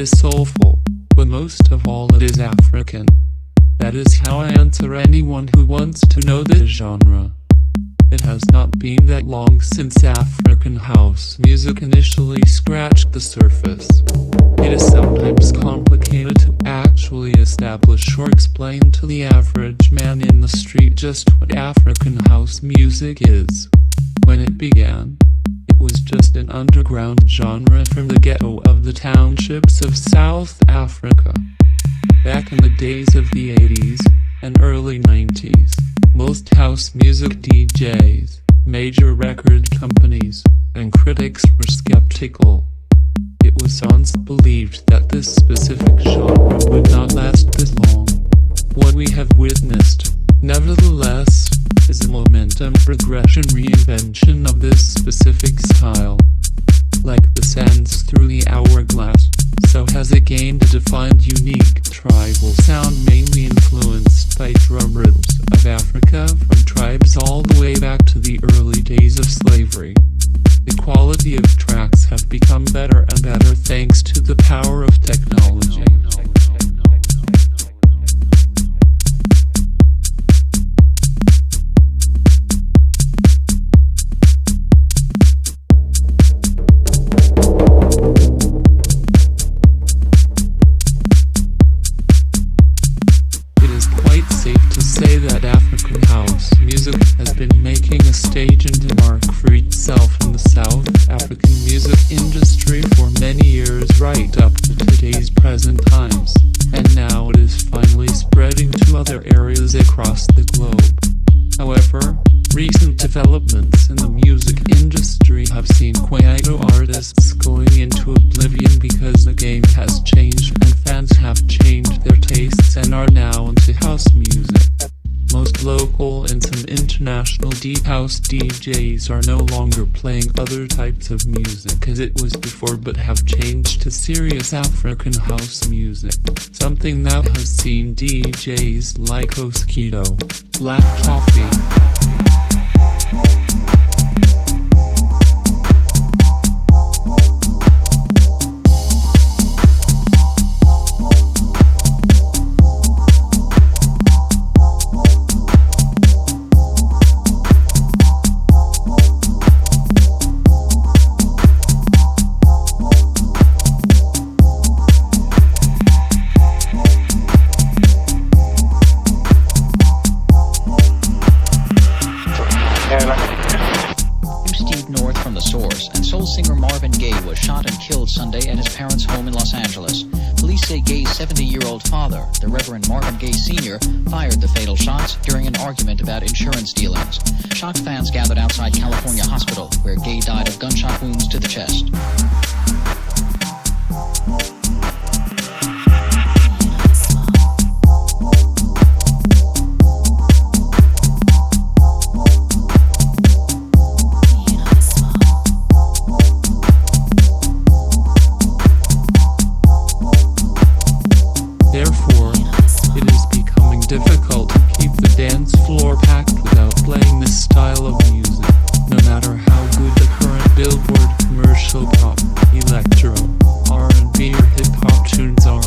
is soulful, but most of all it is African. That is how I answer anyone who wants to know this genre. It has not been that long since African house music initially scratched the surface. It is sometimes complicated to actually establish or explain to the average man in the street just what African house music is. When it began, it was just an underground genre from the ghetto of the townships of South Africa. Back in the days of the 80s and early 90s, most house music DJs, major record companies, and critics were skeptical. It was once believed that this specific genre would not last this long. What we have witnessed, nevertheless, is a momentum progression reinvention of this specific style. Like the sands through the hourglass, so has it gained a defined unique tribal sound mainly influenced by drum rhythms of Africa from tribes all the way back to the early days of slavery. The quality of tracks have become better and better thanks to the power of technology. Say that African house music has been making a stage and mark for itself in the South African music industry for many years right up to today's present times, and now it is finally spreading to other areas across the globe. However, recent developments in the music industry have seen Kwaito artists going into oblivion because the game has changed and fans have changed their tastes and are now into house music. Most local and some international deep house DJs are no longer playing other types of music as it was before but have changed to serious African house music, something that has seen DJs like Oskito, Black Coffee, singer Marvin Gaye was shot and killed Sunday at his parents' home in Los Angeles. Police say Gaye's 70-year-old father, the Reverend Marvin Gaye Sr., fired the fatal shots during an argument about insurance dealings. Shocked fans gathered outside California Hospital, where Gaye died of gunshot wounds to the chest. Therefore, it is becoming difficult to keep the dance floor packed without playing this style of music, no matter how good the current Billboard commercial pop, electro, R&B or hip-hop tunes are.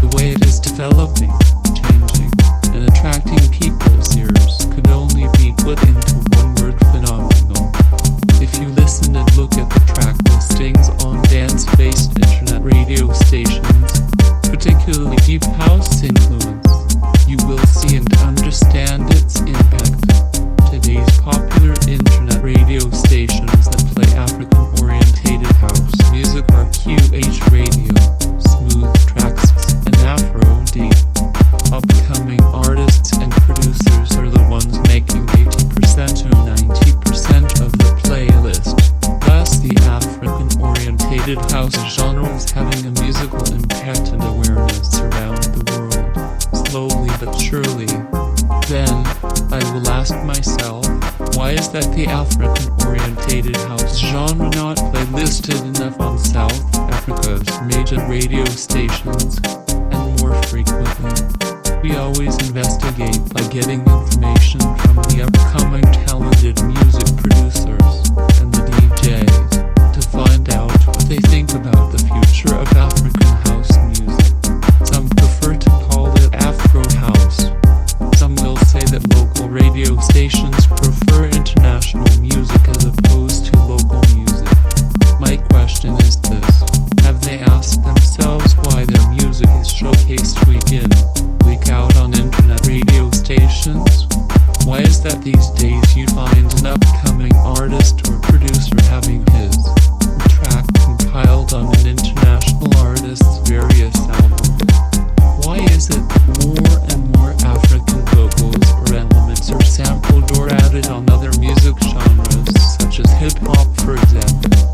The way it is developing, changing, and attracting people's ears could only be put into one word: phenomenal. If you listen and look at the track listings on dance-based internet radio stations, particularly deep house influence, you will see and understand its impact. Today's popular internet radio stations that play African-orientated house music are QH Radio, Smooth Tracks, and Afro Deep. Upcoming artists and producers are the ones making 80% to 90% of the playlist. Thus, the African-orientated house genre is having a musical impact and awareness around the world, slowly but surely. Then, I will ask myself, why is that the African-orientated house genre not playlisted enough on South Africa's major radio stations, and more frequently? We always investigate by getting information from the upcoming talented music producers and the DJs to find out what they think about the future of African house hip-hop, for example.